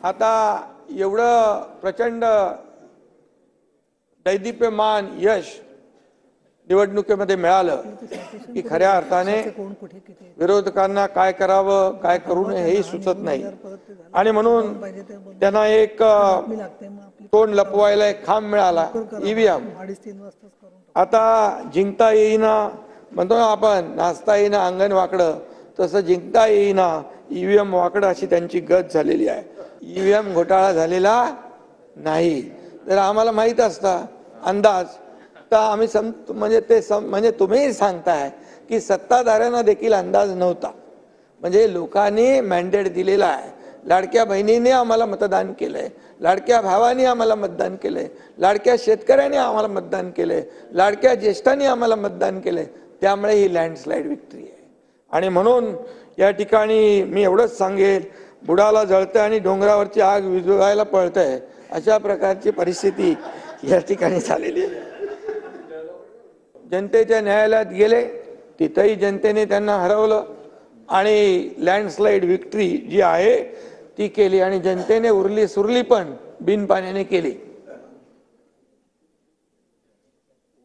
आता एवढं प्रचंड दैदिप्यमान यश निवडणुकीमध्ये मिळालं की खऱ्या अर्थाने विरोधकांना काय करावं काय करू नये हेही सुचत नाही आणि म्हणून त्यांना एक तोंड लपवायला एक खांब मिळाला ईव्हीएम. आता जिंकता येईना म्हणतो ना आपण, नाचता येईना अंगण वाकडं, तसं जिंकता येईना ईव्हीएम वाकडं अशी त्यांची गत झालेली आहे. ईव्हीएम घोटाळा झालेला नाही. तर आम्हाला माहित असता अंदाज तर आम्ही म्हणजे तुम्ही सांगताय की सत्ताधाऱ्यांना देखील अंदाज नव्हता. म्हणजे लोकांनी मॅन्डेट दिलेला आहे. लाडक्या बहिणीने आम्हाला मतदान केलंय, लाडक्या भावाने आम्हाला मतदान केलंय, लाडक्या शेतकऱ्यांनी आम्हाला मतदान केलंय, लाडक्या ज्येष्ठांनी आम्हाला मतदान केलंय. त्यामुळे ही लँडस्लाइड विक्ट्री आहे. आणि म्हणून या ठिकाणी मी एवढंच सांगेल, बुडाला जळतंय आणि डोंगरावरची आग विझवायला पळतंय अशा प्रकारची परिस्थिती या ठिकाणी झालेली आहे. जनतेच्या न्यायालयात गेले, तिथेही जनतेने त्यांना हरवलं आणि लँडस्लाइड विक्ट्री जी आहे ती केली आणि जनतेने उरली सुरली पण बिनपाण्याने केली.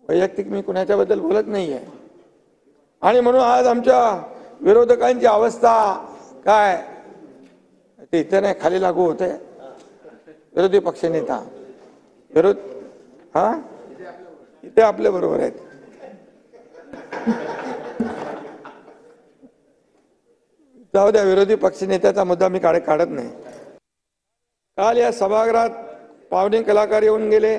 वैयक्तिक मी कुणाच्याबद्दल बोलत नाहीये. आणि म्हणून आज आमच्या विरोधकांची अवस्था काय, ते इथे नाही खाली लागू होते. विरोधी पक्षनेता इथे आपल्या बरोबर आहेत. जाऊ द्या, विरोधी पक्षनेत्याचा मुद्दा मी काढत नाही. काल या सभागृहात पाहुणे कलाकार येऊन गेले.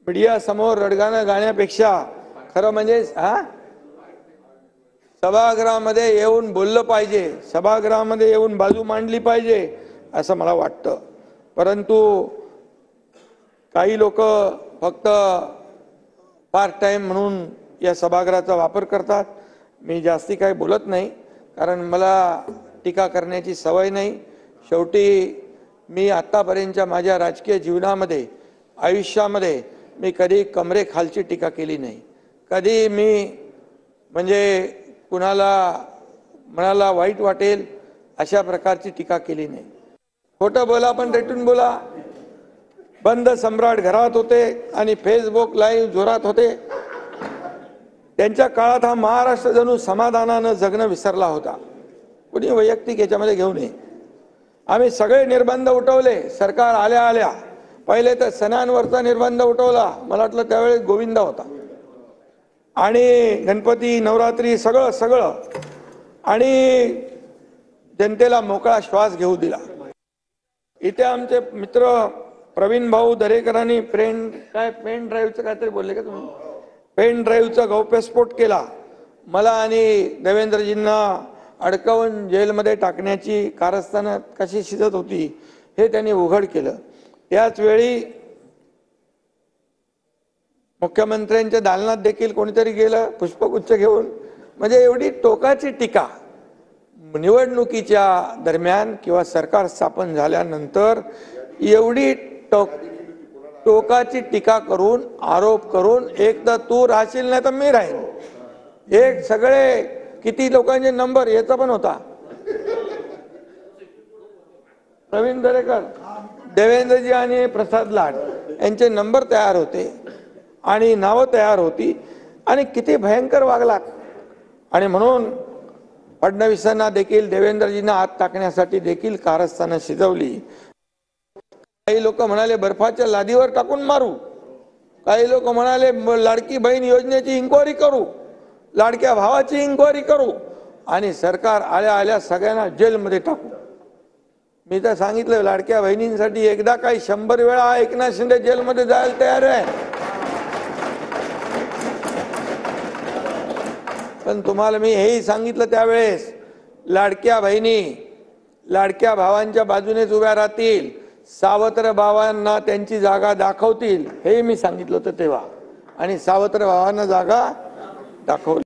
मीडिया समोर रडगाणं गाण्यापेक्षा खरं म्हणजे सभागृहामध्ये येऊन बोललं पाहिजे, सभागृहामध्ये येऊन बाजू मांडली पाहिजे असं मला वाटतं. परंतु काही लोक फक्त पार्ट टाइम म्हणून या सभागृहाचा वापर करतात. मी जास्ती काही बोलत नाही, कारण मला टीका करण्याची सवय नाही. शेवटी मी आत्तापर्यंतच्या माझ्या राजकीय जीवनामध्ये, आयुष्यामध्ये मी कधी कमरेखालची टीका केली नाही. कधी मी म्हणजे मनाला वाईट वाटेल अशा प्रकारची टीका केली नाही. खोटं बोला पण रेटून बोला. बंद सम्राट घरात होते आणि फेसबुक लाईव्ह जोरात होते. त्यांच्या काळात हा महाराष्ट्र जणू समाधानानं जगणं विसरला होता. कुणी वैयक्तिक याच्यामध्ये घेऊ नये. आम्ही सगळे निर्बंध उठवले. सरकार आल्या पहिले तर सणांवरचा निर्बंध उठवला. मला वाटलं त्यावेळेस गोविंदा होता. आणि गणपती, नवरात्री सगळं आणि जनतेला मोकळा श्वास घेऊ दिला. इथे आमचे मित्र प्रवीण भाऊ दरेकरांनी पेन ड्राईव्हचं काहीतरी बोलले का तुम्ही? पेन ड्राईव्हचा गौप्यस्फोट केला. मला आणि देवेंद्रजींना अडकवून जेलमध्ये टाकण्याची कारस्थानं कशी शिजत होती हे त्यांनी उघड केलं. त्याच वेळी मुख्यमंत्र्यांच्या दालनात देखील कोणीतरी गेलं पुष्पगुच्छ घेऊन. म्हणजे एवढी टोकाची टीका निवडणुकीच्या दरम्यान किंवा सरकार स्थापन झाल्यानंतर एवढी टोकाची टीका करून, आरोप करून, एक तर तू राहशील नाही तर मी राहीन, एक सगळे किती लोकांचे नंबर याचा पण होता. प्रवीण दरेकर, देवेंद्रजी आणि प्रसाद लाड यांचे नंबर तयार होते आणि नावं तयार होती आणि किती भयंकर वागलात. आणि म्हणून फडणवीसांना देखील, देवेंद्रजींना आत टाकण्यासाठी देखील कारस्थानं शिजवली. काही लोक म्हणाले बर्फाच्या लादीवर टाकून मारू, काही लोक म्हणाले लाडकी बहीण योजनेची इन्क्वायरी करू, लाडक्या भावाची इन्क्वायरी करू आणि सरकार आल्या सगळ्यांना जेलमध्ये टाकू. मी तर सांगितलं लाडक्या बहिणींसाठी एकदा काही 100 वेळा एकनाथ शिंदे जेलमध्ये जायला तयार आहे. पण तुम्हाला मी हेही सांगितलं त्यावेळेस, लाडक्या बहिणी लाडक्या भावांच्या बाजूनेच उभ्या राहतील, सावत्र भावांना त्यांची जागा दाखवतील हे मी सांगितलं होतं तेव्हा. आणि सावत्र भावांना जागा दाखवली.